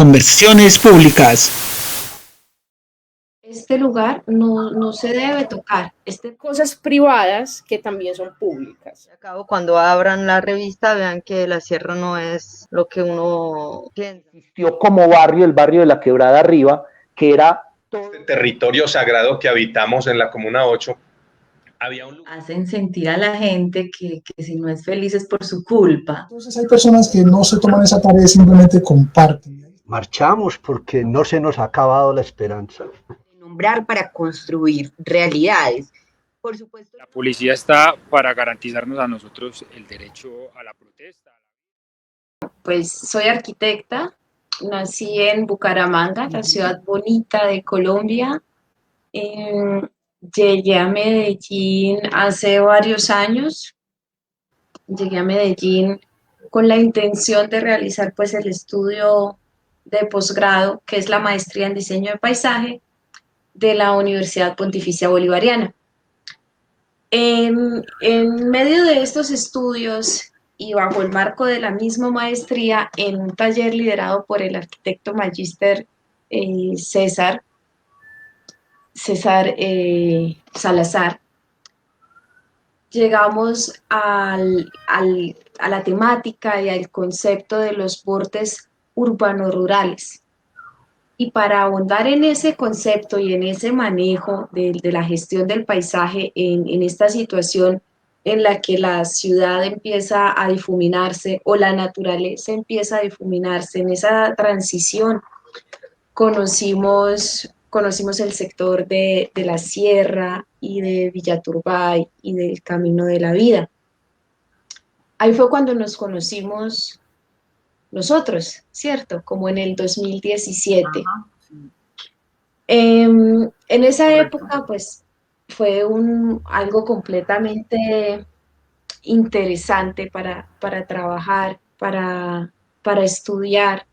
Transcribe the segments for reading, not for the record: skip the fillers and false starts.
conversiones públicas. Este lugar no se debe tocar. Cosas privadas que también son públicas. Al cabo, cuando abran la revista, vean que la sierra no es lo que uno piensa. Existió como barrio, el barrio de la Quebrada Arriba, que era todo este territorio sagrado que habitamos en la Comuna 8. Hacen sentir a la gente que si no es feliz es por su culpa. Entonces hay personas que no se toman esa tarea, simplemente comparten. Marchamos porque no se nos ha acabado la esperanza. Nombrar para construir realidades. Por supuesto. La policía está para garantizarnos a nosotros el derecho a la protesta. Pues soy arquitecta, nací en Bucaramanga, la ciudad bonita de Colombia. Llegué a Medellín hace varios años. Llegué a Medellín con la intención de realizar pues el estudio de posgrado, que es la maestría en diseño de paisaje de la Universidad Pontificia Bolivariana. En medio de estos estudios y bajo el marco de la misma maestría, en un taller liderado por el arquitecto magíster César Salazar, llegamos a la temática y al concepto de los bordes urbano-rurales. Y para ahondar en ese concepto y en ese manejo de la gestión del paisaje en esta situación en la que la ciudad empieza a difuminarse o la naturaleza empieza a difuminarse, en esa transición conocimos el sector de la Sierra y de Villaturbay y del Camino de la Vida. Ahí fue cuando nos conocimos nosotros, ¿cierto? Como en el 2017. Ajá, sí. En esa época, pues, fue algo completamente interesante para trabajar, para estudiar,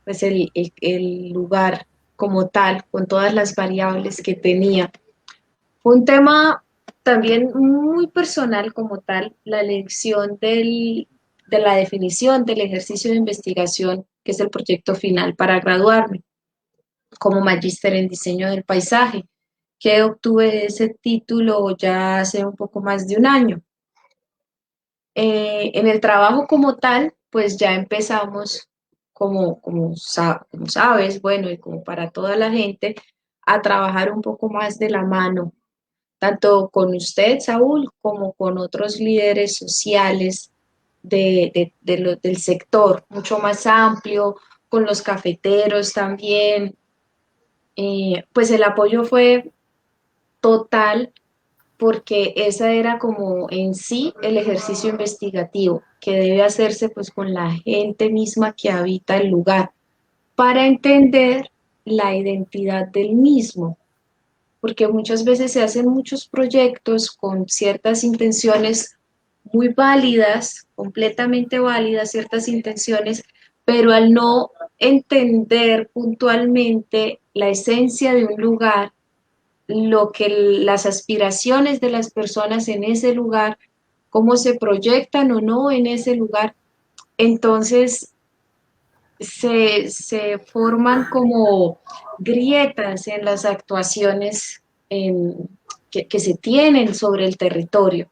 pues, el lugar como tal, con todas las variables que tenía. Fue un tema también muy personal como tal, la elección de la definición del ejercicio de investigación, que es el proyecto final para graduarme como magíster en diseño del paisaje, que obtuve ese título ya hace un poco más de un año. En el trabajo como tal, pues ya empezamos, como sabes, bueno, y como para toda la gente, a trabajar un poco más de la mano, tanto con usted, Saúl, como con otros líderes sociales del sector, mucho más amplio, con los cafeteros también. Pues el apoyo fue total porque esa era como en sí el ejercicio investigativo que debe hacerse pues con la gente misma que habita el lugar para entender la identidad del mismo, porque muchas veces se hacen muchos proyectos con ciertas intenciones muy válidas, completamente válidas ciertas intenciones, pero al no entender puntualmente la esencia de un lugar, lo que las aspiraciones de las personas en ese lugar, cómo se proyectan o no en ese lugar, entonces se forman como grietas en las actuaciones que se tienen sobre el territorio.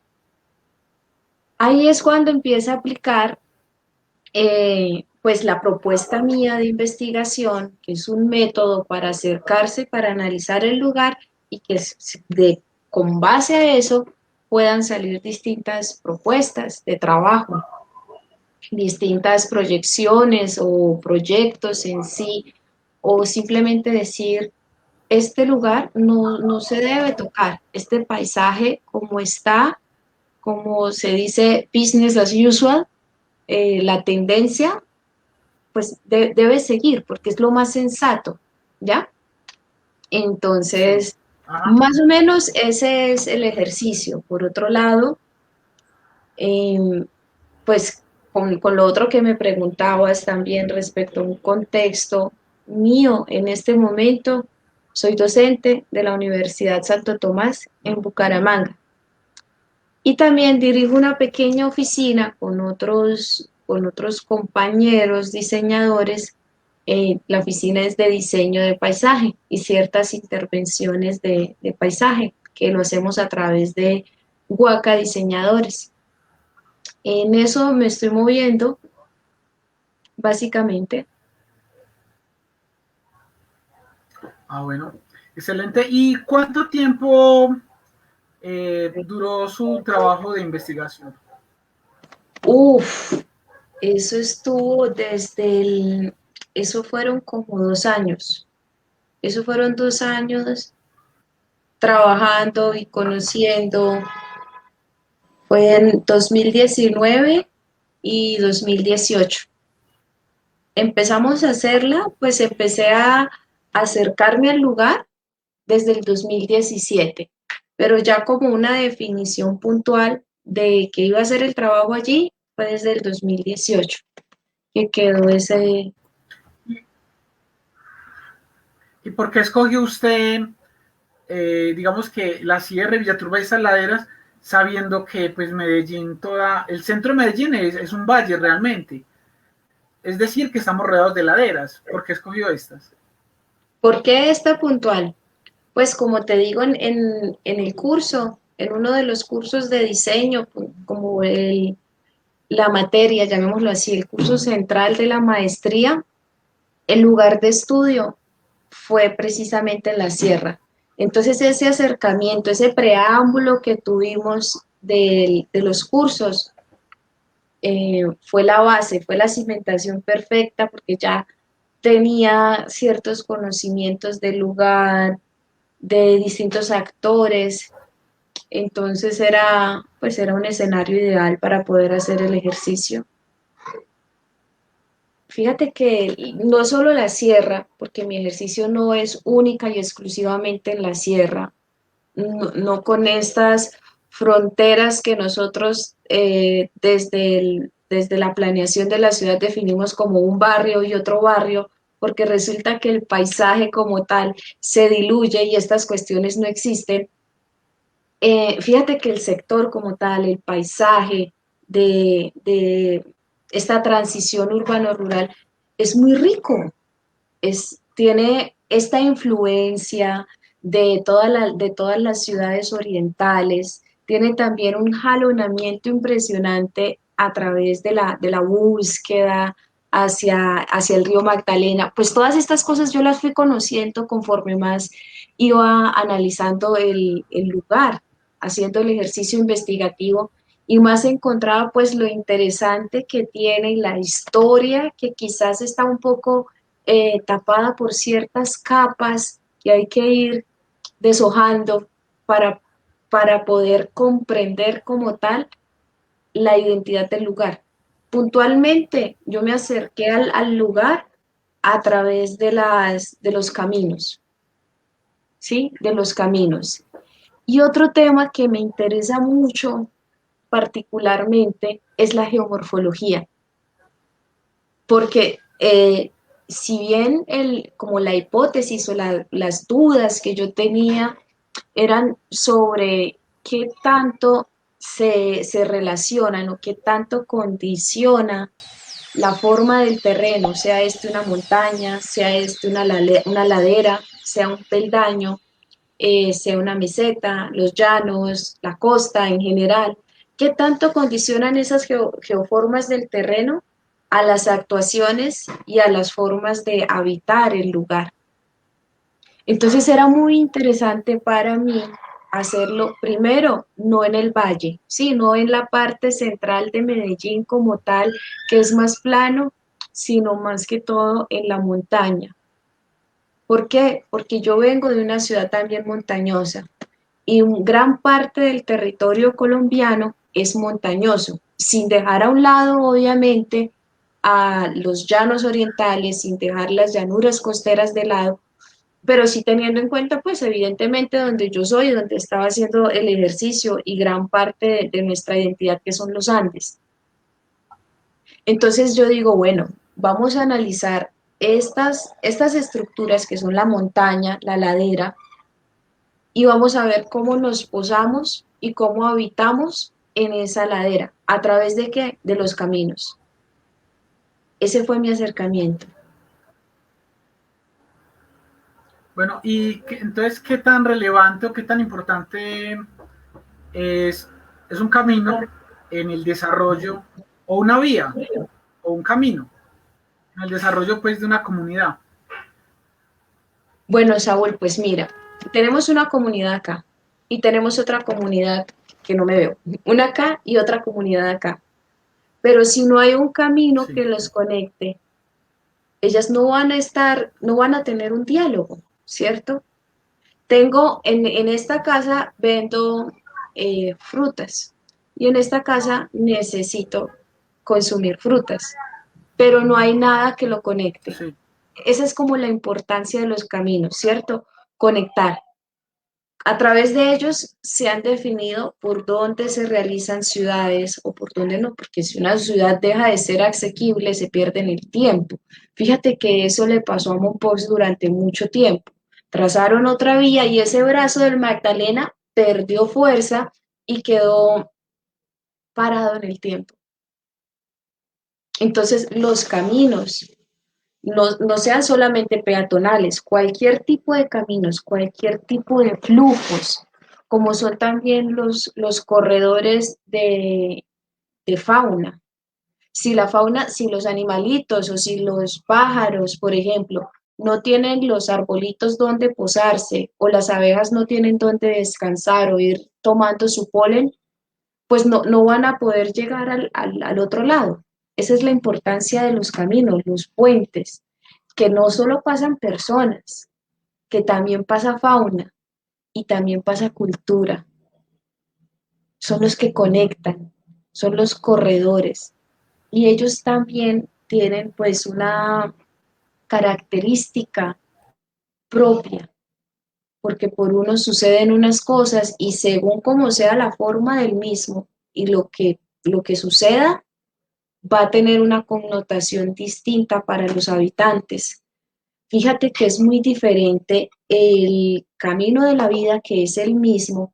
Ahí es cuando empieza a aplicar pues la propuesta mía de investigación, que es un método para acercarse, para analizar el lugar y que con base a eso puedan salir distintas propuestas de trabajo, distintas proyecciones o proyectos en sí, o simplemente decir, este lugar no se debe tocar, este paisaje como está, como se dice, business as usual, la tendencia, pues debe seguir, porque es lo más sensato, ¿ya? Entonces, más o menos ese es el ejercicio. Por otro lado, pues con lo otro que me preguntabas también respecto a un contexto mío en este momento, soy docente de la Universidad Santo Tomás en Bucaramanga. Y también dirijo una pequeña oficina con otros compañeros diseñadores La oficina es de diseño de paisaje y ciertas intervenciones de paisaje que lo hacemos a través de Huaca Diseñadores. En eso me estoy moviendo, básicamente. Ah, bueno, excelente. ¿Y cuánto tiempo duró su trabajo de investigación? Uf, eso estuvo eso fueron como 2 años. Eso fueron 2 años trabajando y conociendo. Fue en 2019 y 2018. Empezamos a hacerla, pues empecé a acercarme al lugar desde el 2017, pero ya como una definición puntual de que iba a hacer el trabajo allí fue desde el 2018 que quedó ese. ¿Y por qué escogió usted, digamos que la Sierra, Villaturba y esas laderas, sabiendo que pues Medellín, el centro de Medellín es un valle realmente? Es decir, que estamos rodeados de laderas. ¿Por qué escogió estas? ¿Por qué esta puntual? Pues como te digo, en el curso, en uno de los cursos de diseño, como la materia, llamémoslo así, el curso central de la maestría, el lugar de estudio fue precisamente en la sierra. Entonces ese acercamiento, ese preámbulo que tuvimos de los cursos, fue la base, fue la cimentación perfecta porque ya tenía ciertos conocimientos del lugar, de distintos actores, entonces pues era un escenario ideal para poder hacer el ejercicio. Fíjate que no solo la sierra, porque mi ejercicio no es única y exclusivamente en la sierra, no con estas fronteras que nosotros desde la planeación de la ciudad definimos como un barrio y otro barrio, porque resulta que el paisaje como tal se diluye y estas cuestiones no existen. Fíjate que el sector como tal, el paisaje de esta transición urbano-rural es muy rico, tiene esta influencia de todas las ciudades orientales, tiene también un jalonamiento impresionante a través de la búsqueda hacia el río Magdalena. Pues todas estas cosas yo las fui conociendo conforme más iba analizando el lugar, haciendo el ejercicio investigativo y más encontraba pues lo interesante que tiene la historia, que quizás está un poco tapada por ciertas capas que hay que ir deshojando para, para poder comprender como tal la identidad del lugar. Puntualmente yo me acerqué al lugar a través de los caminos, ¿sí? De los caminos. Y otro tema que me interesa mucho particularmente es la geomorfología, porque si bien como la hipótesis o las dudas que yo tenía eran sobre qué tanto se relacionan o qué tanto condiciona la forma del terreno, sea este una montaña, sea este una ladera, sea un peldaño, sea una meseta, los llanos, la costa en general, qué tanto condicionan esas geoformas del terreno a las actuaciones y a las formas de habitar el lugar. Entonces era muy interesante para mí hacerlo primero, no en el valle, sino en la parte central de Medellín como tal, que es más plano, sino más que todo en la montaña. ¿Por qué? Porque yo vengo de una ciudad también montañosa y gran parte del territorio colombiano es montañoso, sin dejar a un lado, obviamente, a los llanos orientales, sin dejar las llanuras costeras de lado, pero sí teniendo en cuenta, pues evidentemente donde yo soy, donde estaba haciendo el ejercicio y gran parte de nuestra identidad que son los Andes. Entonces yo digo, bueno, vamos a analizar estas estructuras que son la montaña, la ladera, y vamos a ver cómo nos posamos y cómo habitamos en esa ladera. ¿A través de qué? De los caminos. Ese fue mi acercamiento. Bueno, y entonces, ¿qué tan relevante o qué tan importante es un camino en el desarrollo, o una vía, o un camino, en el desarrollo pues de una comunidad? Bueno, Saúl, pues mira, tenemos una comunidad acá y tenemos otra comunidad que no me veo, una acá y otra comunidad acá. Pero si no hay un camino que los conecte, ellas no van a estar, no van a tener un diálogo, ¿cierto? Tengo, en esta casa vendo frutas y en esta casa necesito consumir frutas, pero no hay nada que lo conecte. Sí. Esa es como la importancia de los caminos, ¿cierto? Conectar. A través de ellos se han definido por dónde se realizan ciudades o por dónde no, porque si una ciudad deja de ser asequible, se pierde en el tiempo. Fíjate que eso le pasó a Mompox durante mucho tiempo. Trazaron otra vía y ese brazo del Magdalena perdió fuerza y quedó parado en el tiempo. Entonces, los caminos no sean solamente peatonales, cualquier tipo de caminos, cualquier tipo de flujos, como son también los corredores de fauna. Si la fauna, si los animalitos o si los pájaros, por ejemplo, no tienen los arbolitos donde posarse o las abejas no tienen donde descansar o ir tomando su polen, pues no van a poder llegar al otro lado. Esa es la importancia de los caminos, los puentes, que no solo pasan personas, que también pasa fauna y también pasa cultura. Son los que conectan, son los corredores. Y ellos también tienen pues una característica propia, porque por uno suceden unas cosas y según como sea la forma del mismo y lo que suceda, va a tener una connotación distinta para los habitantes. Fíjate que es muy diferente el camino de la vida, que es el mismo,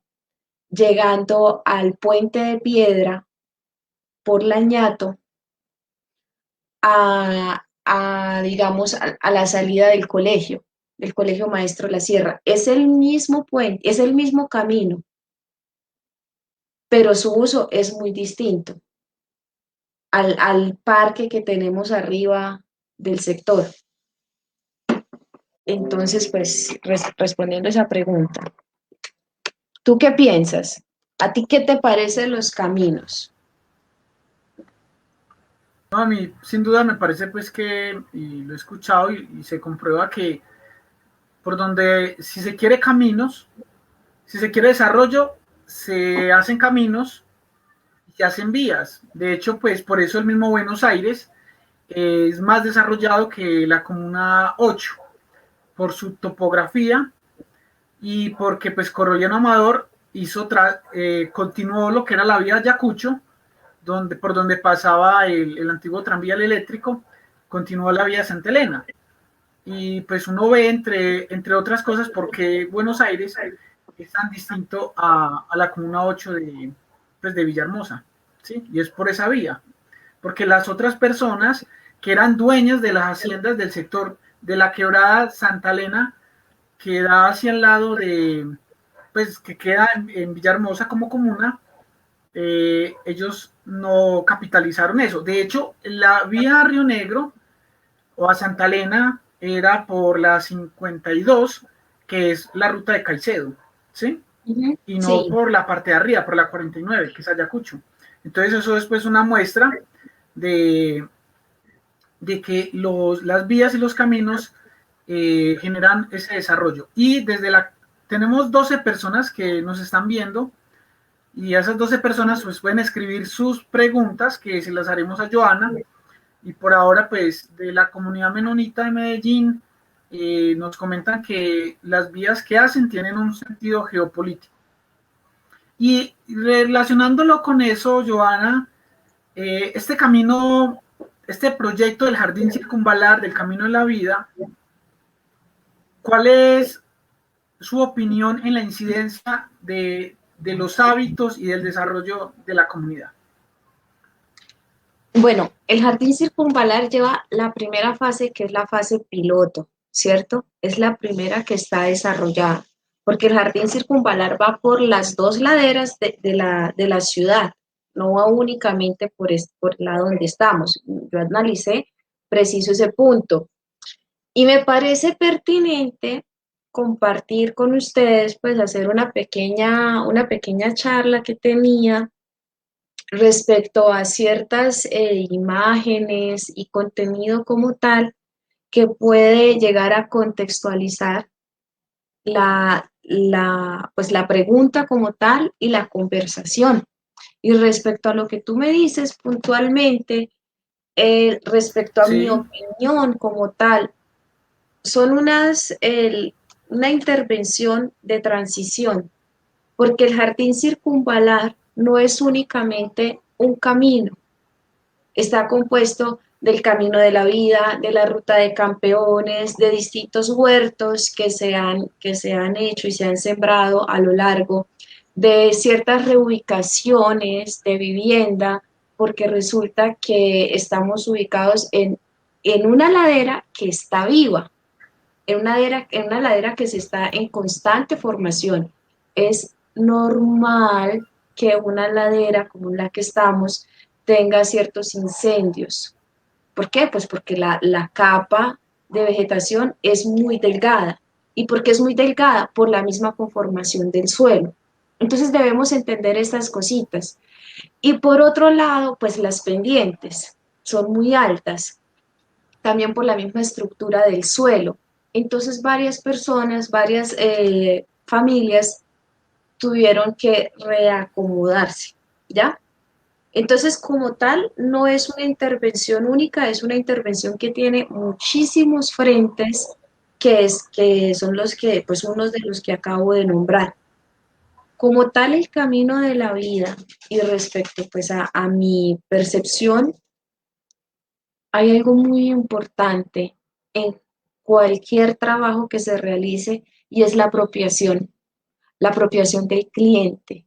llegando al puente de piedra por Lañato, digamos, a la salida del Colegio Maestro La Sierra. Es el mismo puente, es el mismo camino, pero su uso es muy distinto al parque que tenemos arriba del sector. Entonces, pues, respondiendo a esa pregunta, ¿tú qué piensas? ¿A ti qué te parecen los caminos? No, a mí sin duda me parece pues que, y lo he escuchado y se comprueba que por donde, si se quiere caminos, si se quiere desarrollo, se hacen caminos y se hacen vías. De hecho, pues por eso el mismo Buenos Aires es más desarrollado que la Comuna 8, por su topografía y porque pues Corollano Amador continuó lo que era la vía Ayacucho, por donde pasaba el antiguo tranvía eléctrico, continuó la vía Santa Elena. Y pues uno ve, entre otras cosas, porque Buenos Aires es tan distinto a la Comuna 8 de Villahermosa, ¿sí? Y es por esa vía, porque las otras personas que eran dueñas de las haciendas del sector de la quebrada Santa Elena, que da hacia el lado pues que queda en Villahermosa como comuna, ellos no capitalizaron eso. De hecho, la vía a Río Negro o a Santa Elena era por la 52, que es la ruta de Caicedo, ¿sí? Y no Sí. por la parte de arriba, por la 49, que es Ayacucho. Entonces eso es pues una muestra de que las vías y los caminos generan ese desarrollo. Y tenemos 12 personas que nos están viendo, y esas 12 personas pues pueden escribir sus preguntas, que se las haremos a Joana. Y por ahora, pues, de la comunidad menonita de Medellín, nos comentan que las vías que hacen tienen un sentido geopolítico. Y relacionándolo con eso, Joana, este camino, este proyecto del Jardín Circunvalar, del Camino de la Vida, ¿cuál es su opinión en la incidencia de los hábitos y del desarrollo de la comunidad? Bueno, el Jardín Circunvalar lleva la primera fase, que es la fase piloto, ¿cierto? Es la primera que está desarrollada, porque el jardín circunvalar va por las dos laderas de la ciudad, no va únicamente por el lado donde estamos. Yo analicé preciso ese punto. Y me parece pertinente compartir con ustedes, pues hacer una pequeña charla que tenía respecto a ciertas imágenes y contenido como tal que puede llegar a contextualizar pues la pregunta como tal y la conversación. Y respecto a lo que tú me dices puntualmente, respecto a mi opinión como tal, son una intervención de transición, porque el jardín circunvalar no es únicamente un camino, está compuesto del camino de la vida, de la ruta de campeones, de distintos huertos que se han hecho y se han sembrado a lo largo, de ciertas reubicaciones de vivienda, porque resulta que estamos ubicados en una ladera que está viva, en una ladera que se está en constante formación. Es normal que una ladera como la que estamos tenga ciertos incendios. ¿Por qué? Pues porque la capa de vegetación es muy delgada. ¿Y por qué es muy delgada? Por la misma conformación del suelo. Entonces debemos entender estas cositas. Y por otro lado, pues las pendientes son muy altas, también por la misma estructura del suelo. Entonces varias personas, varias familias tuvieron que reacomodarse, ¿ya? Entonces, como tal, no es una intervención única, es una intervención que tiene muchísimos frentes, que son los que, pues unos de los que acabo de nombrar. Como tal, el camino de la vida y respecto pues a mi percepción, hay algo muy importante en cualquier trabajo que se realice y es la apropiación del cliente.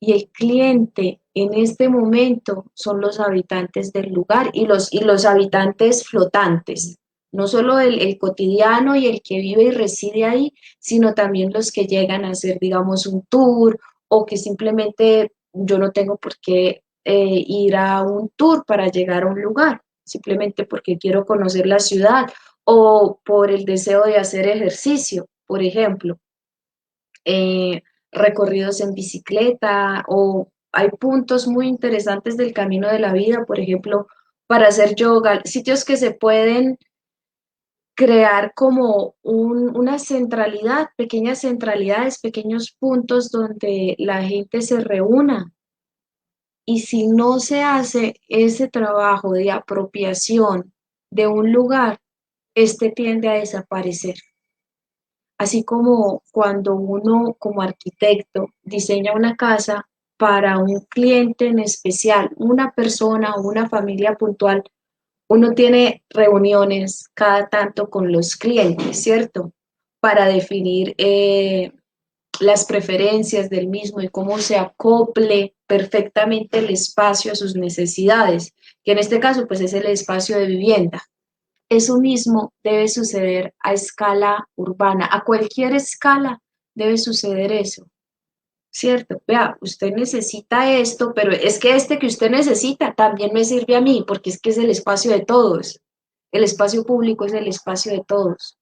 Y el cliente en este momento son los habitantes del lugar y los habitantes flotantes, no solo el cotidiano y el que vive y reside ahí, sino también los que llegan a hacer, digamos, un tour o que simplemente yo no tengo por qué ir a un tour para llegar a un lugar, simplemente porque quiero conocer la ciudad o por el deseo de hacer ejercicio, por ejemplo. Recorridos en bicicleta o hay puntos muy interesantes del camino de la vida, por ejemplo, para hacer yoga, sitios que se pueden crear como una centralidad, pequeñas centralidades, pequeños puntos donde la gente se reúna. Y si no se hace ese trabajo de apropiación de un lugar, este tiende a desaparecer. Así como cuando uno como arquitecto diseña una casa para un cliente en especial, una persona o una familia puntual, uno tiene reuniones cada tanto con los clientes, ¿cierto? Para definir las preferencias del mismo y cómo se acople perfectamente el espacio a sus necesidades, que en este caso pues es el espacio de vivienda. Eso mismo debe suceder a escala urbana, a cualquier escala debe suceder eso, ¿cierto? Vea, usted necesita esto, pero es que este que usted necesita también me sirve a mí, porque es que es el espacio de todos, el espacio público es el espacio de todos.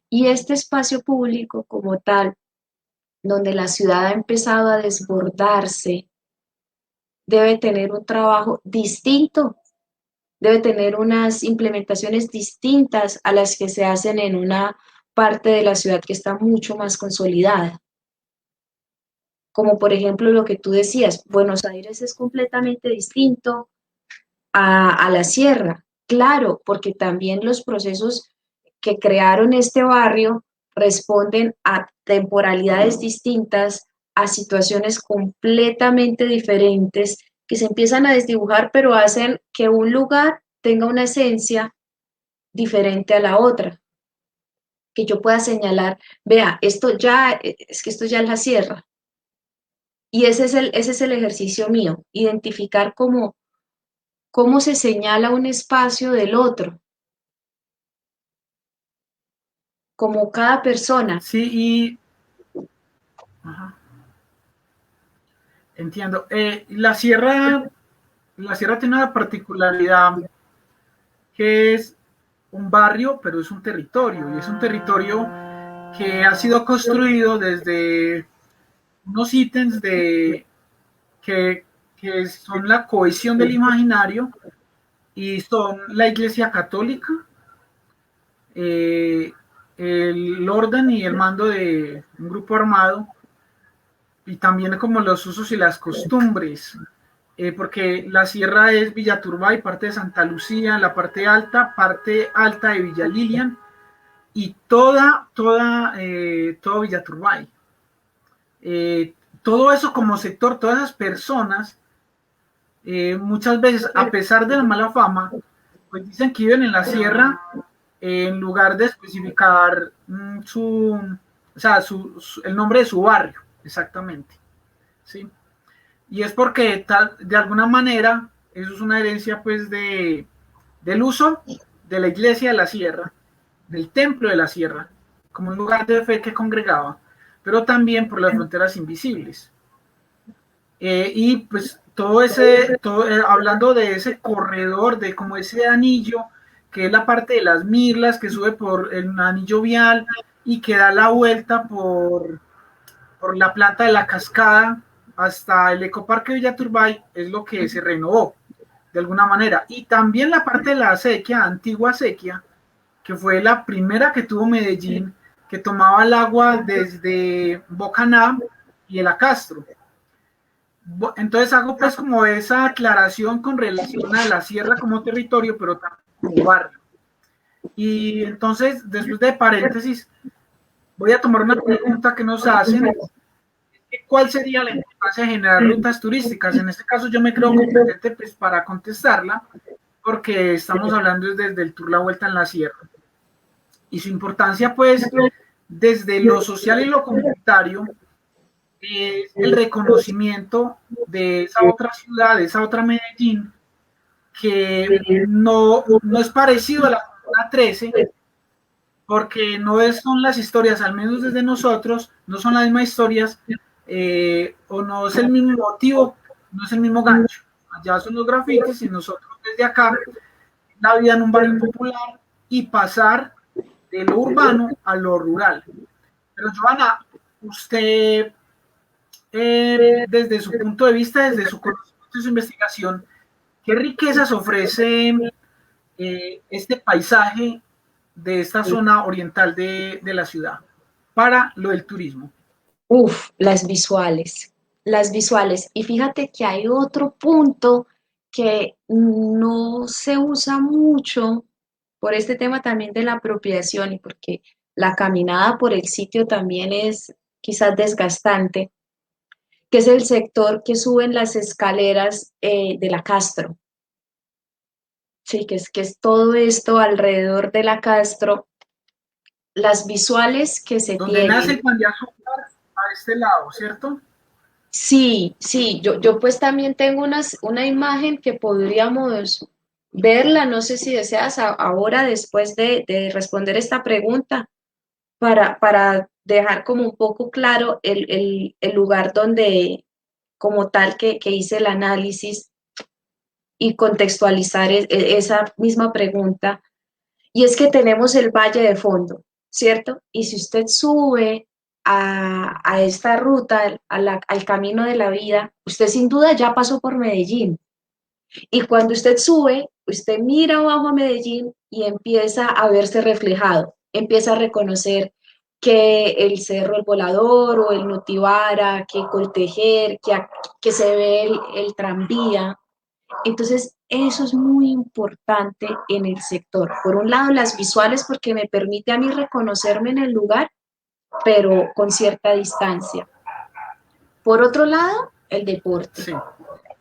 Y este espacio público como tal, donde la ciudad ha empezado a desbordarse, debe tener un trabajo distinto, debe tener unas implementaciones distintas a las que se hacen en una parte de la ciudad que está mucho más consolidada. Como por ejemplo lo que tú decías, Buenos Aires es completamente distinto a la sierra. Claro, porque también los procesos que crearon este barrio responden a temporalidades distintas, a situaciones completamente diferentes que se empiezan a desdibujar, pero hacen que un lugar tenga una esencia diferente a la otra. Que yo pueda señalar, vea, esto ya es la sierra. Y ese es el ejercicio mío, identificar cómo se señala un espacio del otro. como cada persona. Sí, y... Ajá. Entiendo. La sierra tiene una particularidad que es un barrio, pero es un territorio, y es un territorio que ha sido construido desde unos ítems que son la cohesión del imaginario, y son la Iglesia Católica, el orden y el mando de un grupo armado, y también como los usos y las costumbres, porque la sierra es Villaturbay, parte de Santa Lucía, la parte alta de Villa Lilian, y todo Villaturbay. Todo eso como sector, todas esas personas, muchas veces, a pesar de la mala fama, pues dicen que viven en la sierra, en lugar de especificar el nombre de su barrio, exactamente, ¿sí? Y es porque de alguna manera eso es una herencia pues del uso de la iglesia de la sierra, del templo de la sierra, como un lugar de fe que congregaba, pero también por las fronteras invisibles. Y pues hablando de ese corredor, de como ese anillo, que es la parte de las Mirlas, que sube por el anillo vial y que da la vuelta por la planta de la cascada hasta el ecoparque Villaturbay, es lo que se renovó de alguna manera. Y también la parte de la acequia, antigua acequia, que fue la primera que tuvo Medellín, que tomaba el agua desde Bocaná y el Acastro. Entonces hago pues como esa aclaración con relación a la sierra como territorio, pero también como barrio. Y entonces, después de paréntesis, voy a tomar una pregunta que nos hacen. ¿Cuál sería la importancia de generar rutas turísticas? En este caso yo me creo competente pues, para contestarla, porque estamos hablando desde el Tour La Vuelta en la Sierra. Y su importancia pues desde lo social y lo comunitario es el reconocimiento de esa otra ciudad, de esa otra Medellín, que no es parecido a la Comuna 13, porque son las historias, al menos desde nosotros, no son las mismas historias, o no es el mismo motivo, no es el mismo gancho. Allá son los grafitis y nosotros desde acá, la vida en un barrio popular y pasar de lo urbano a lo rural. Pero Joana, usted, desde su punto de vista, desde su conocimiento y su investigación, ¿qué riquezas ofrece este paisaje de esta zona oriental de la ciudad para lo del turismo? Las visuales. Y fíjate que hay otro punto que no se usa mucho por este tema también de la apropiación y porque la caminada por el sitio también es quizás desgastante, que es el sector que suben las escaleras de la Castro. Sí, que es todo esto alrededor de la Castro, las visuales que se donde tienen. nace el Pan de Azúcar, a este lado, ¿cierto? Sí, yo pues también tengo una imagen que podríamos verla, no sé si deseas ahora después de responder esta pregunta, para dejar como un poco claro el lugar donde, como tal, que hice el análisis y contextualizar esa misma pregunta. Y es que tenemos el valle de fondo, ¿cierto? Y si usted sube a esta ruta, al camino de la vida, usted sin duda ya pasó por Medellín. Y cuando usted sube, usted mira abajo a Medellín y empieza a verse reflejado, empieza a reconocer que el Cerro El Volador o el Nutibara, que Coltejer, que se ve el tranvía. Entonces, eso es muy importante en el sector. Por un lado, las visuales, porque me permite a mí reconocerme en el lugar, pero con cierta distancia. Por otro lado, el deporte. Sí.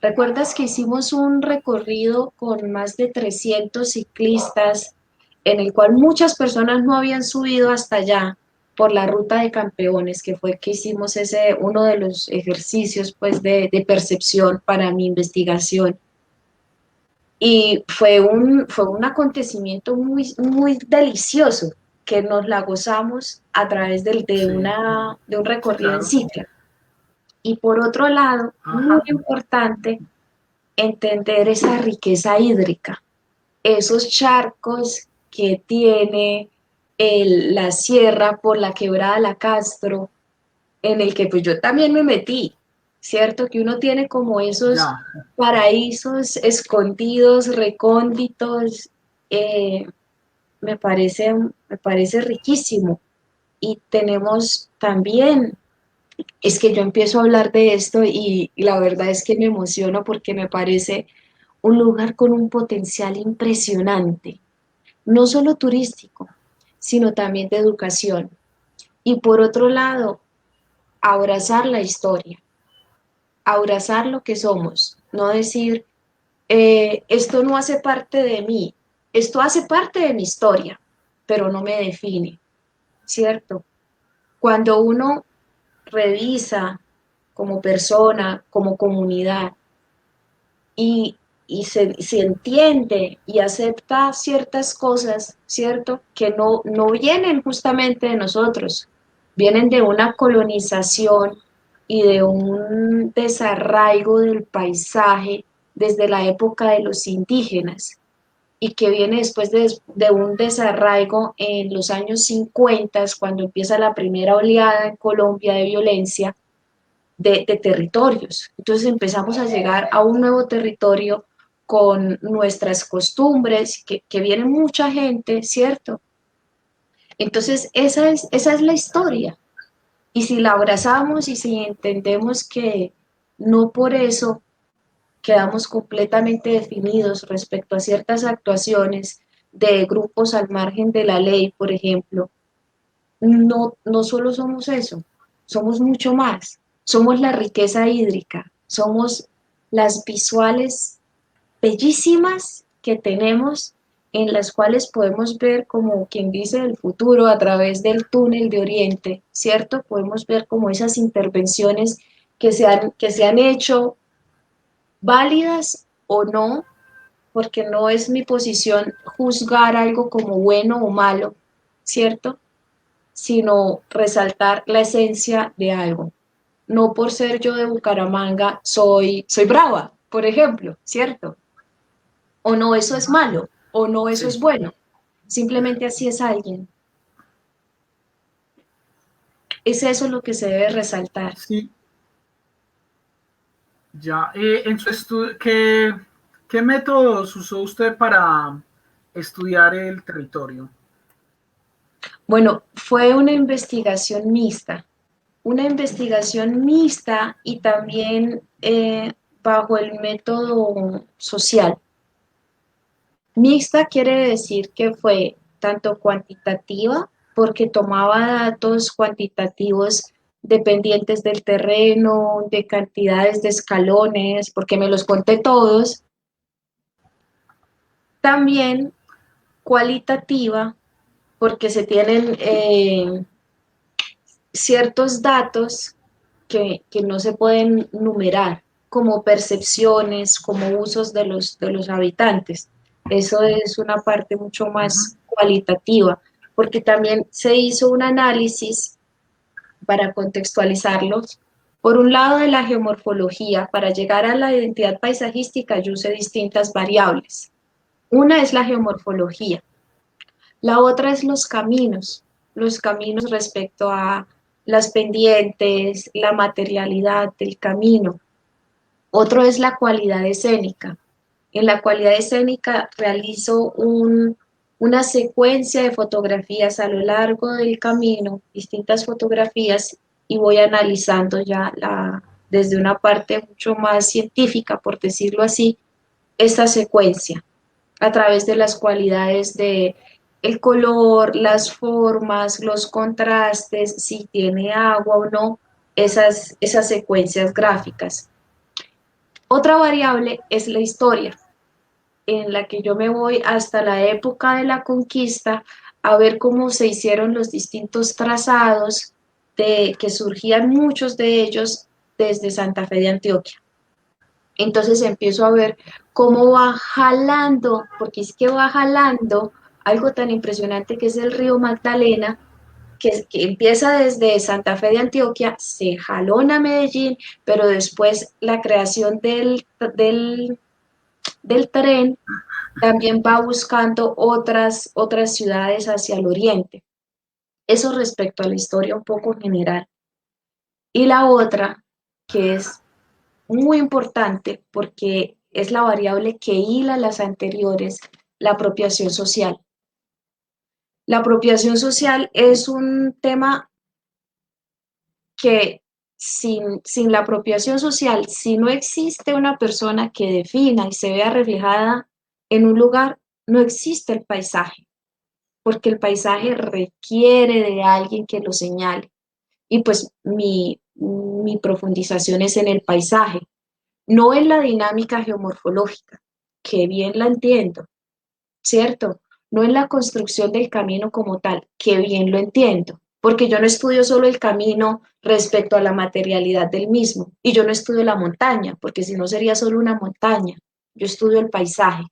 ¿Recuerdas que hicimos un recorrido con más de 300 ciclistas, en el cual muchas personas no habían subido hasta allá por la ruta de campeones, que fue que hicimos uno de los ejercicios pues, de percepción para mi investigación? Y fue un acontecimiento muy, muy delicioso, que nos la gozamos a través de un recorrido en cicla. Y por otro lado, muy importante, entender esa riqueza hídrica, esos charcos que tiene la sierra por la quebrada La Castro, en el que pues yo también me metí, ¿cierto? Que uno tiene como esos paraísos escondidos, recónditos, me parece riquísimo. Y tenemos también, es que yo empiezo a hablar de esto y la verdad es que me emociono porque me parece un lugar con un potencial impresionante, no solo turístico, sino también de educación. Y por otro lado, abrazar la historia, abrazar lo que somos, no decir, esto no hace parte de mí, esto hace parte de mi historia, pero no me define, ¿cierto? Cuando uno revisa como persona, como comunidad, y se entiende y acepta ciertas cosas, ¿cierto? Que no vienen justamente de nosotros, vienen de una colonización y de un desarraigo del paisaje desde la época de los indígenas y que viene después de un desarraigo en los años 50, cuando empieza la primera oleada en Colombia de violencia de territorios. Entonces empezamos a llegar a un nuevo territorio con nuestras costumbres, que viene mucha gente, ¿cierto? Entonces esa es la historia. Y si la abrazamos y si entendemos que no por eso quedamos completamente definidos respecto a ciertas actuaciones de grupos al margen de la ley, por ejemplo, no solo somos eso, somos mucho más. Somos la riqueza hídrica, somos las visuales bellísimas que tenemos, en las cuales podemos ver, como quien dice, el futuro a través del túnel de Oriente, ¿cierto? Podemos ver como esas intervenciones que se han hecho, válidas o no, porque no es mi posición juzgar algo como bueno o malo, ¿cierto? Sino resaltar la esencia de algo. No por ser yo de Bucaramanga soy brava, por ejemplo, ¿cierto? O no, eso es malo, o no, eso es bueno. Simplemente así es alguien. Es eso lo que se debe resaltar. Sí. Ya, en su estudio, ¿qué métodos usó usted para estudiar el territorio? Bueno, fue una investigación mixta y también bajo el método social. Mixta quiere decir que fue tanto cuantitativa, porque tomaba datos cuantitativos dependientes del terreno, de cantidades de escalones, porque me los conté todos. También cualitativa, porque se tienen ciertos datos que no se pueden numerar, como percepciones, como usos de los habitantes. Eso es una parte mucho más cualitativa, porque también se hizo un análisis para contextualizarlos. Por un lado, de la geomorfología, para llegar a la identidad paisajística yo usé distintas variables. Una es la geomorfología, la otra es los caminos respecto a las pendientes, la materialidad del camino. Otro es la cualidad escénica. En la cualidad escénica realizo una secuencia de fotografías a lo largo del camino, distintas fotografías, y voy analizando ya desde una parte mucho más científica, por decirlo así, esta secuencia a través de las cualidades de el color, las formas, los contrastes, si tiene agua o no, esas secuencias gráficas. Otra variable es la historia, en la que yo me voy hasta la época de la conquista a ver cómo se hicieron los distintos trazados que surgían muchos de ellos desde Santa Fe de Antioquia. Entonces empiezo a ver cómo va jalando, porque es que va jalando algo tan impresionante que es el río Magdalena, que empieza desde Santa Fe de Antioquia, se jalona a Medellín, pero después la creación del tren también va buscando otras ciudades hacia el oriente. Eso respecto a la historia un poco general. Y la otra, que es muy importante porque es la variable que hila las anteriores, la apropiación social. La apropiación social es un tema que sin la apropiación social, si no existe una persona que defina y se vea reflejada en un lugar, no existe el paisaje, porque el paisaje requiere de alguien que lo señale. Y pues mi profundización es en el paisaje, no en la dinámica geomorfológica, que bien la entiendo, ¿cierto? No en la construcción del camino como tal, que bien lo entiendo, porque yo no estudio solo el camino respecto a la materialidad del mismo, y yo no estudio la montaña, porque si no sería solo una montaña, yo estudio el paisaje,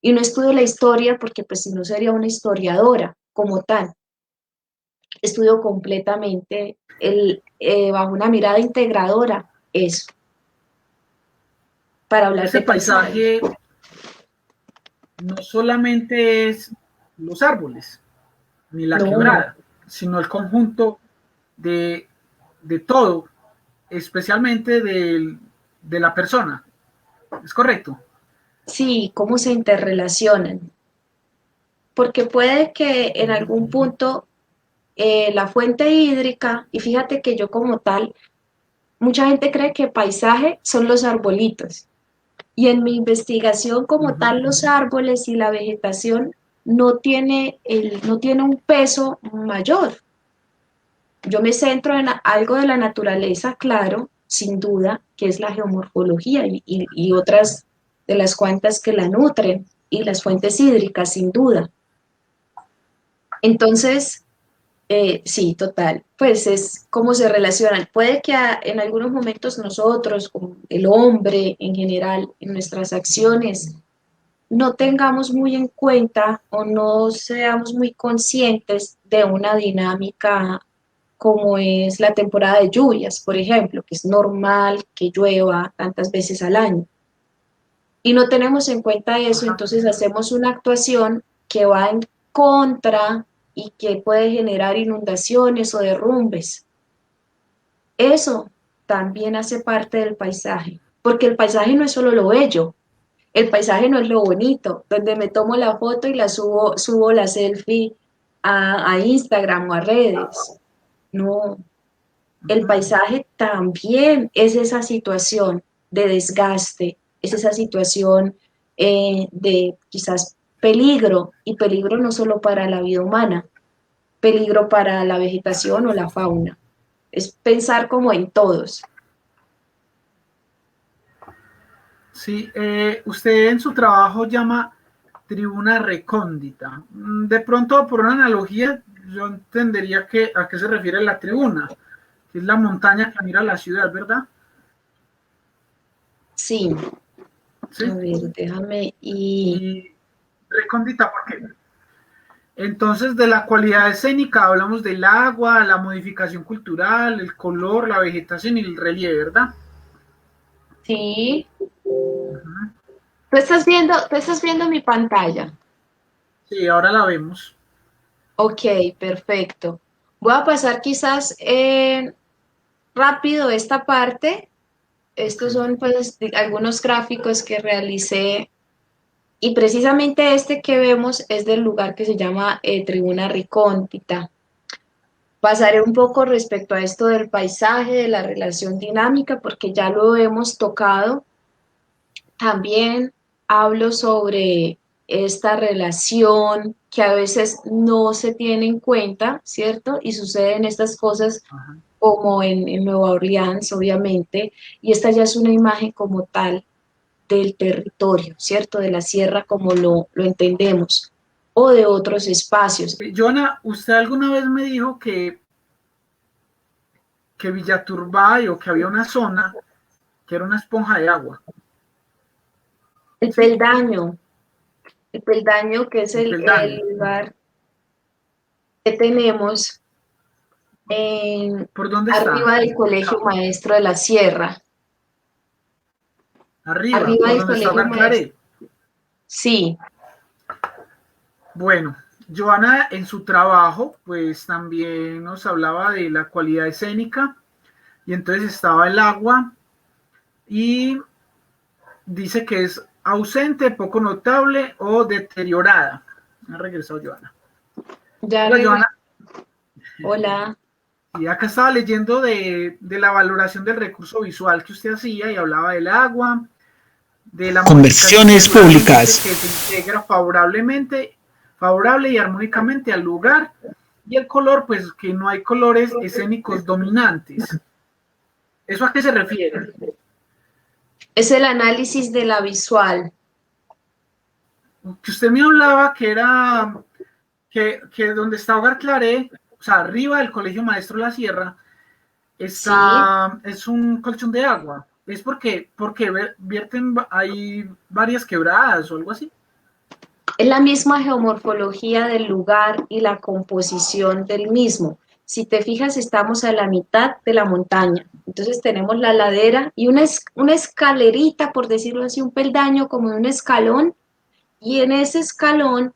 y no estudio la historia, porque pues si no sería una historiadora como tal, estudio completamente bajo una mirada integradora eso, para hablar Ese de paisaje. paisaje no solamente es los árboles, ni la No. quebrada, sino el conjunto de todo, especialmente de la persona. ¿Es correcto? Sí, cómo se interrelacionan. Porque puede que en algún punto la fuente hídrica, y fíjate que yo como tal, mucha gente cree que paisaje son los arbolitos. Y en mi investigación como tal, los árboles y la vegetación no tiene un peso mayor. Yo me centro en algo de la naturaleza, claro, sin duda, que es la geomorfología y otras de las cuantas que la nutren, y las fuentes hídricas, sin duda. Entonces, sí, total, pues es cómo se relacionan. Puede que en algunos momentos nosotros, como el hombre en general, en nuestras acciones, no tengamos muy en cuenta o no seamos muy conscientes de una dinámica como es la temporada de lluvias, por ejemplo, que es normal que llueva tantas veces al año. Y no tenemos en cuenta eso, entonces hacemos una actuación que va en contra y que puede generar inundaciones o derrumbes. Eso también hace parte del paisaje, porque el paisaje no es solo lo bello, el paisaje no es lo bonito, donde me tomo la foto y la subo la selfie a Instagram o a redes. No, el paisaje también es esa situación de desgaste, es esa situación de quizás peligro, y peligro no solo para la vida humana, peligro para la vegetación o la fauna. Es pensar como en todos. Sí, usted en su trabajo llama tribuna recóndita. De pronto, por una analogía, yo entendería a qué se refiere la tribuna, que es la montaña que mira la ciudad, ¿verdad? Sí. ¿Sí? A ver, déjame y recóndita, ¿por qué? Entonces, de la cualidad escénica hablamos del agua, la modificación cultural, el color, la vegetación y el relieve, ¿verdad? Sí. ¿Tú estás viendo mi pantalla? Sí, ahora la vemos. Ok, perfecto. Voy a pasar quizás rápido esta parte. Estos son pues algunos gráficos que realicé, y precisamente este que vemos es del lugar que se llama Tribuna Recóndita. Pasaré un poco respecto a esto del paisaje, de la relación dinámica, porque ya lo hemos tocado. También hablo sobre esta relación que a veces no se tiene en cuenta, ¿cierto? Y suceden estas cosas como en Nueva Orleans, obviamente, y esta ya es una imagen como tal del territorio, ¿cierto? De la sierra como lo entendemos, o de otros espacios. Joana, usted alguna vez me dijo que Villaturbay, o que había una zona que era una esponja de agua. El peldaño. El peldaño, que es El el peldaño. lugar que tenemos ¿Por dónde está? arriba del Colegio Maestro de la Sierra. Arriba, Arriba por del donde está Colegio Hogar Claret. Sí, Bueno, Joana en su trabajo, pues también nos hablaba de la cualidad escénica, y entonces estaba el agua, y dice que es ausente, poco notable o deteriorada. Ha regresado Joana. ya Hola, Joana. Hola. Y acá estaba leyendo de la valoración del recurso visual que usted hacía y hablaba del agua, de la Conversiones modificación del ambiente públicas. que se integra favorable y armónicamente al lugar, y el color, pues que no hay colores escénicos dominantes. ¿Eso a qué se refiere? Es el análisis de la visual. Que usted me hablaba que era que donde está Hogar Claret, o sea, arriba del Colegio Maestro La Sierra, está, es un colchón de agua. Es porque vierten, hay varias quebradas o algo así. Es la misma geomorfología del lugar y la composición del mismo. Si te fijas, estamos a la mitad de la montaña. Entonces tenemos la ladera y una escalerita, por decirlo así, un peldaño como un escalón. Y en ese escalón,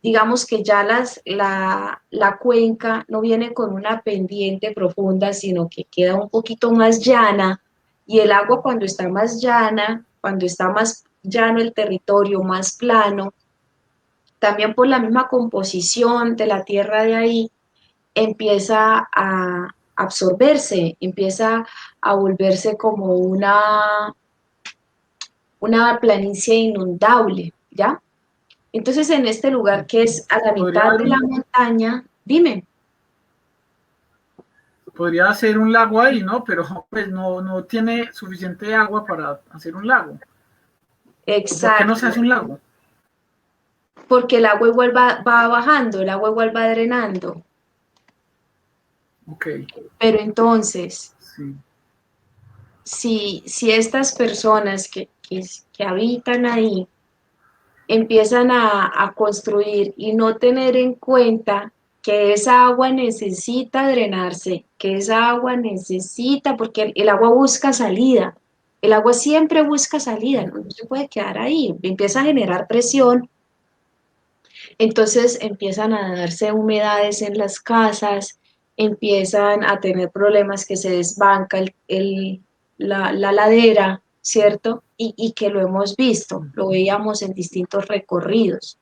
digamos que ya la cuenca no viene con una pendiente profunda, sino que queda un poquito más llana. Y el agua cuando está más llana, cuando está más llano el territorio, más plano, también por la misma composición de la tierra de ahí, empieza a absorberse, empieza a volverse como una planicie inundable, ¿ya? Entonces, en este lugar que es a la mitad de la montaña, dime. Podría ser un lago ahí, ¿no? Pero pues no tiene suficiente agua para hacer un lago. Exacto. ¿Por qué no se hace un lago? Porque el agua igual va bajando, el agua igual va drenando. Ok. Pero entonces, sí. si estas personas que habitan ahí empiezan a construir y no tener en cuenta que esa agua necesita drenarse, que esa agua necesita, porque el agua busca salida, el agua siempre busca salida, no se puede quedar ahí, empieza a generar presión, entonces empiezan a darse humedades en las casas, empiezan a tener problemas que se desbanca la ladera, ¿cierto? Y que lo hemos visto, lo veíamos en distintos recorridos.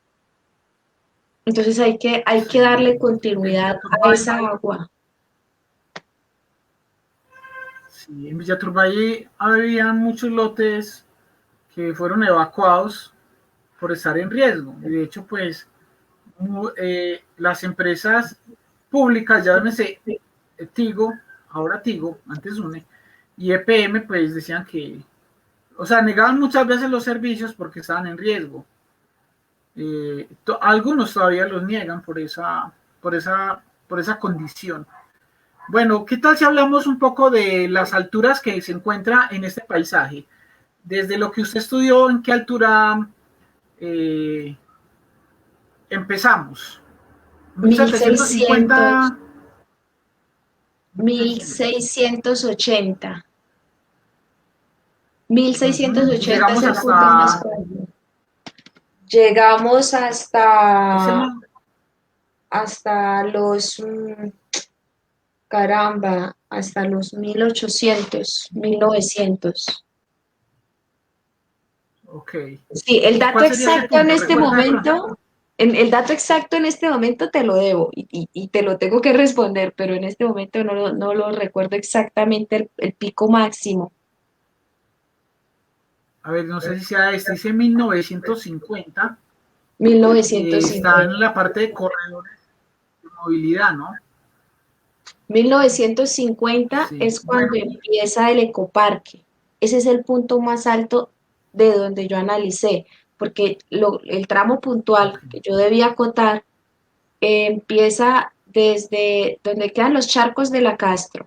Entonces hay que darle continuidad a esa agua. Sí, en Villaturbay había muchos lotes que fueron evacuados por estar en riesgo. Y de hecho, pues, las empresas públicas, llámese Tigo, ahora Tigo, antes UNE, y EPM, pues decían que, o sea, negaban muchas veces los servicios porque estaban en riesgo. Algunos todavía los niegan por esa condición. Bueno, ¿qué tal si hablamos un poco de las alturas que se encuentra en este paisaje? Desde lo que usted estudió, ¿en qué altura empezamos? 1750. 1680. 1680 llegamos es el punto más alto. Llegamos hasta los, caramba, hasta los 1800, 1900. Ok. Sí, el dato exacto en este momento, el dato exacto en este momento te lo debo y te lo tengo que responder, pero en este momento no lo recuerdo exactamente el pico máximo. A ver, no sé si sea dice 1950. 1950. Está en la parte de corredores de movilidad, ¿no? 1950 es cuando empieza el ecoparque. Ese es el punto más alto de donde yo analicé, porque el tramo puntual que yo debía acotar empieza desde donde quedan los charcos de la Castro.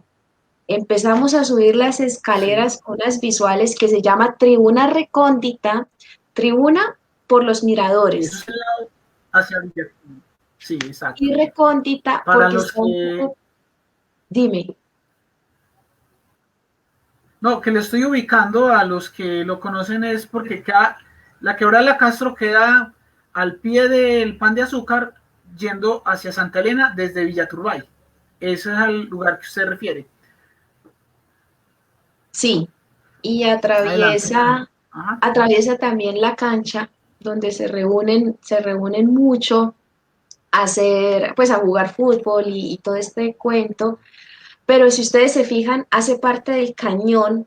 Empezamos a subir las escaleras con unas visuales que se llama tribuna recóndita. Tribuna por los Eso miradores. es el lado hacia Villaturba. Sí, exacto. Y recóndita Para porque los está un que, poco... Dime. no, que le estoy ubicando a los que lo conocen es porque la Quebrada de la Castro queda al pie del Pan de Azúcar yendo hacia Santa Elena desde Villaturbay. Ese es el lugar que usted refiere. Sí, y Adelante. Ajá. atraviesa también la cancha donde se reúnen mucho a hacer, pues a jugar fútbol y todo este cuento. Pero si ustedes se fijan, hace parte del cañón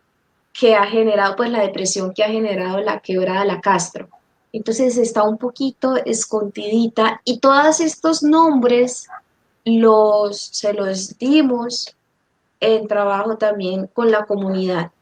que ha generado, pues la depresión que ha generado la quebrada La Castro. Entonces está un poquito escondidita y todos estos nombres se los dimos en trabajo también con la comunidad.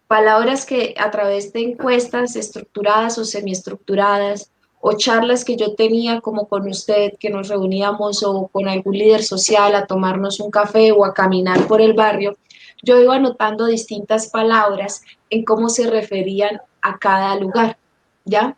Palabras que a través de encuestas estructuradas o semiestructuradas o charlas que yo tenía como con usted, que nos reuníamos o con algún líder social a tomarnos un café o a caminar por el barrio, yo iba anotando distintas palabras en cómo se referían a cada lugar, ¿ya?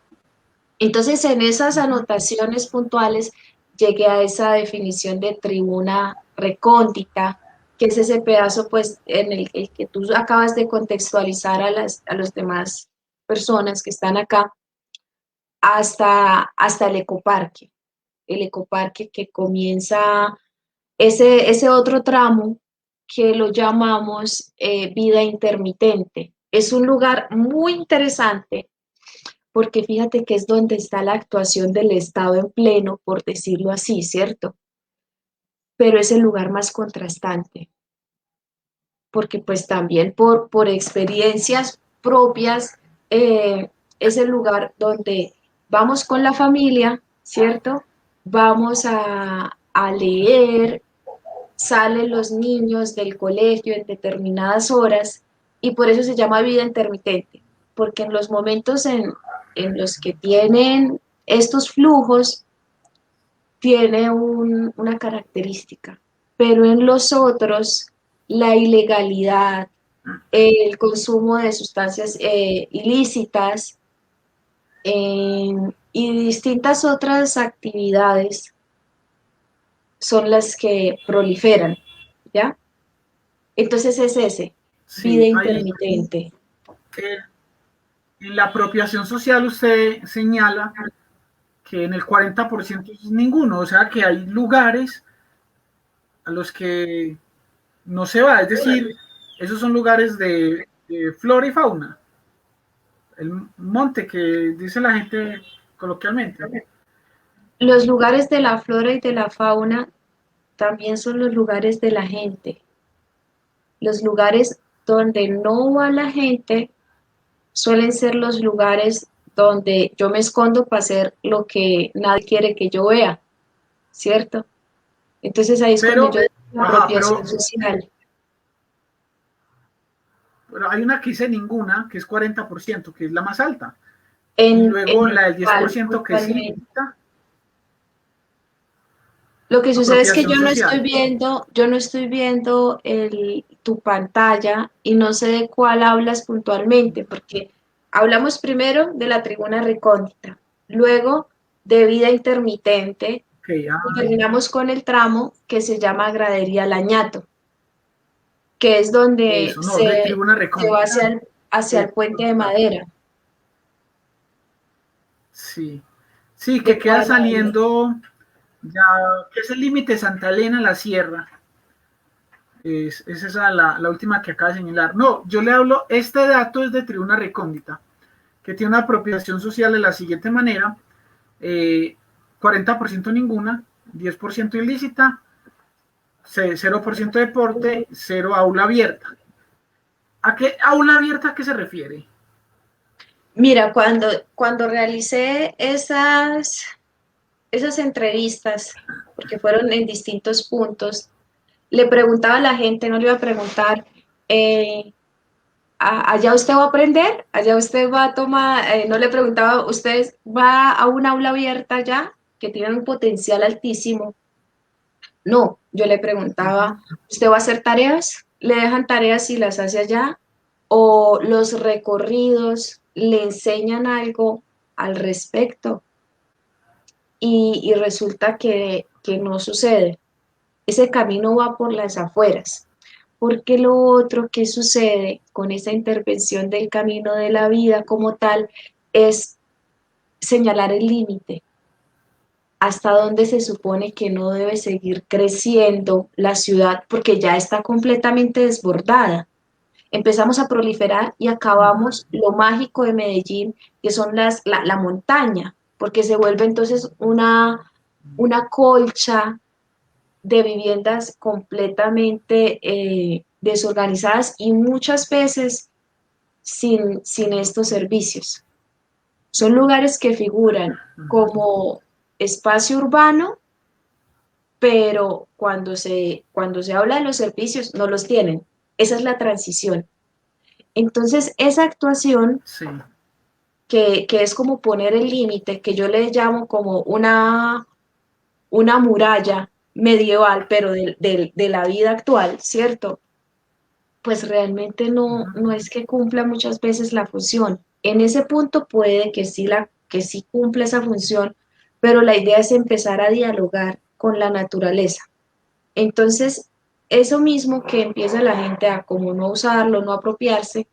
Entonces, en esas anotaciones puntuales llegué a esa definición de tribuna recóndita, que es ese pedazo pues en el que tú acabas de contextualizar a los demás personas que están acá, hasta el ecoparque que comienza ese otro tramo que lo llamamos vida intermitente. Es un lugar muy interesante porque fíjate que es donde está la actuación del Estado en pleno, por decirlo así, ¿cierto? Pero es el lugar más contrastante, porque pues también por experiencias propias, es el lugar donde vamos con la familia, ¿cierto? Vamos a leer, salen los niños del colegio en determinadas horas y por eso se llama vida intermitente, porque en los momentos en los que tienen estos flujos, tiene una característica, pero en los otros, la ilegalidad, el consumo de sustancias ilícitas y distintas otras actividades son las que proliferan, ¿ya? Entonces es ese, vida Sí, intermitente. En la apropiación social usted señala que en el 40% es ninguno, o sea que hay lugares a los que no se va, es decir, esos son lugares de flora y fauna, el monte que dice la gente coloquialmente. Los lugares de la flora y de la fauna también son los lugares de la gente. Los lugares donde no va la gente suelen ser los lugares donde yo me escondo para hacer lo que nadie quiere que yo vea, ¿cierto? Entonces ahí es cuando yo digo la apropiación social. Pero hay una que dice ninguna, que es 40%, que es la más alta. Y luego la del 10% que sí. Lo que sucede es que yo no estoy viendo tu pantalla y no sé de cuál hablas puntualmente, porque hablamos primero de la tribuna recóndita, luego de vida intermitente, y terminamos con el tramo que se llama Gradería Lañato, que es donde se va hacia el puente de madera. Sí, sí, que queda saliendo... Ya, que es el límite de Santa Elena, la sierra. Es esa la última que acaba de señalar. No, yo le hablo, este dato es de Tribuna Recóndita, que tiene una apropiación social de la siguiente manera: 40% ninguna, 10% ilícita, 0% deporte, 0 aula abierta. ¿A qué aula abierta a qué se refiere? Mira, cuando realicé esas entrevistas, porque fueron en distintos puntos, le preguntaba a la gente, no le iba a preguntar, ¿allá usted va a aprender? ¿Allá usted va a tomar? No le preguntaba, ¿usted va a un aula abierta ya, que tiene un potencial altísimo? No, yo le preguntaba, ¿usted va a hacer tareas? ¿Le dejan tareas y las hace allá? ¿O los recorridos le enseñan algo al respecto y resulta que no sucede. Ese camino va por las afueras, porque lo otro que sucede con esa intervención del camino de la vida como tal es señalar el límite, hasta dónde se supone que no debe seguir creciendo la ciudad porque ya está completamente desbordada. Empezamos a proliferar y acabamos lo mágico de Medellín, que son la montaña, porque se vuelve entonces una colcha de viviendas completamente desorganizadas y muchas veces sin estos servicios. Son lugares que figuran como espacio urbano, pero cuando se habla de los servicios no los tienen. Esa es la transición. Entonces, esa actuación, Sí. que es como poner el límite, que yo le llamo como una muralla medieval, pero de la vida actual, ¿cierto? Pues realmente no es que cumpla muchas veces la función. En ese punto puede que sí cumpla esa función, pero la idea es empezar a dialogar con la naturaleza. Entonces, eso mismo que empieza la gente a como no usarlo, no apropiarse,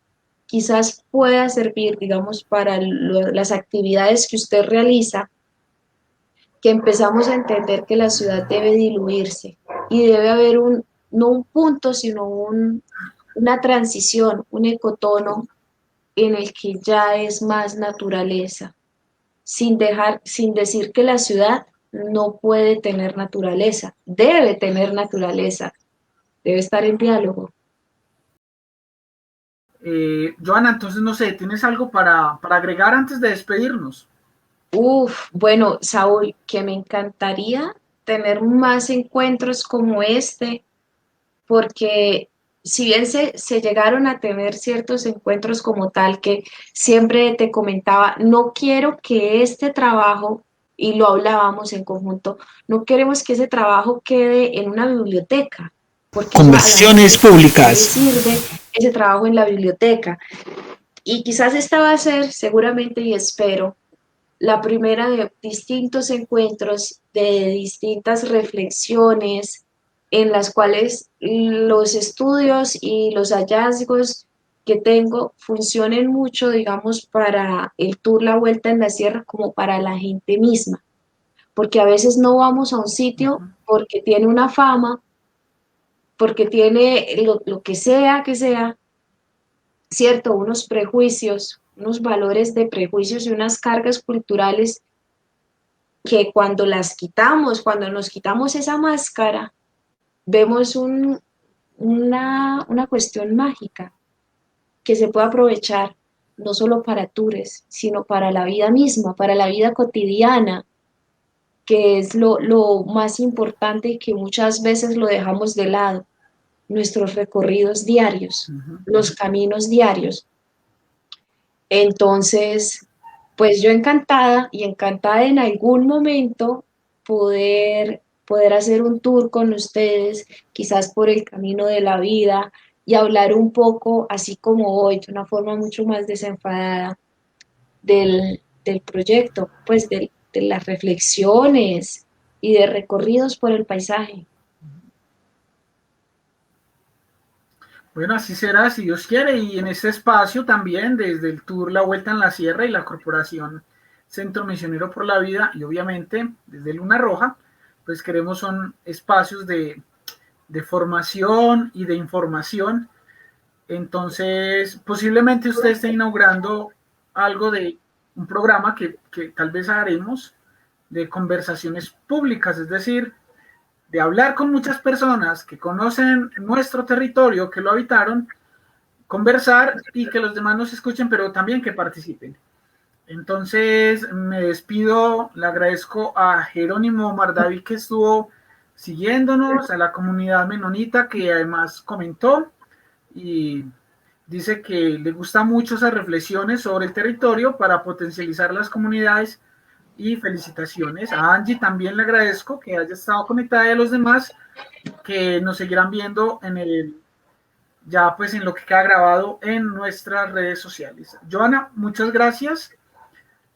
quizás pueda servir, digamos, para las actividades que usted realiza, que empezamos a entender que la ciudad debe diluirse y debe haber no un punto, sino una transición, un ecotono en el que ya es más naturaleza, sin decir que la ciudad no puede tener naturaleza, debe tener naturaleza, debe estar en diálogo. Joana, entonces no sé, ¿tienes algo para agregar antes de despedirnos? Bueno, Saúl, que me encantaría tener más encuentros como este, porque si bien se llegaron a tener ciertos encuentros como tal, que siempre te comentaba, no quiero que este trabajo, y lo hablábamos en conjunto, no queremos que ese trabajo quede en una biblioteca, porque Conversiones públicas. ¿qué sirve ese trabajo en la biblioteca? Y quizás esta va a ser, seguramente y espero, la primera de distintos encuentros, de distintas reflexiones, en las cuales los estudios y los hallazgos que tengo funcionen mucho, digamos, para el tour La Vuelta en la Sierra como para la gente misma, porque a veces no vamos a un sitio porque tiene una fama, porque tiene lo que sea, cierto, unos prejuicios, unos valores de prejuicios y unas cargas culturales que cuando cuando nos quitamos esa máscara, vemos una cuestión mágica que se puede aprovechar no solo para tours, sino para la vida misma, para la vida cotidiana, que es lo más importante y que muchas veces lo dejamos de lado, nuestros recorridos diarios, los caminos diarios. Entonces, pues yo encantada en algún momento poder hacer un tour con ustedes, quizás por el camino de la vida y hablar un poco, así como hoy, de una forma mucho más desenfadada del proyecto, pues de las reflexiones y de recorridos por el paisaje. Bueno, así será, si Dios quiere, y en este espacio también, desde el Tour La Vuelta en la Sierra y la Corporación Centro Misionero por la Vida, y obviamente desde Luna Roja, pues queremos son espacios de formación y de información. Entonces, posiblemente usted esté inaugurando algo de un programa que tal vez haremos de conversaciones públicas, es decir, de hablar con muchas personas que conocen nuestro territorio, que lo habitaron, conversar y que los demás nos escuchen, pero también que participen. Entonces, me despido, le agradezco a Jerónimo Mardaví que estuvo siguiéndonos, a la comunidad menonita que además comentó y dice que le gusta mucho esas reflexiones sobre el territorio para potencializar las comunidades. Y felicitaciones a Angie, también le agradezco que haya estado conectada, y a los demás que nos seguirán viendo ya pues en lo que queda grabado en nuestras redes sociales. Joana, muchas gracias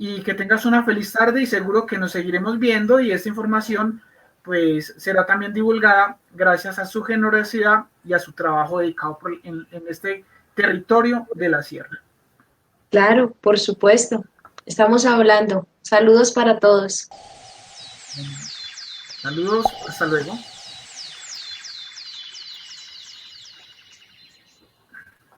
y que tengas una feliz tarde y seguro que nos seguiremos viendo y esta información pues será también divulgada gracias a su generosidad y a su trabajo dedicado en este territorio de la sierra. Claro, por supuesto. Estamos hablando. Saludos para todos. Saludos, hasta luego.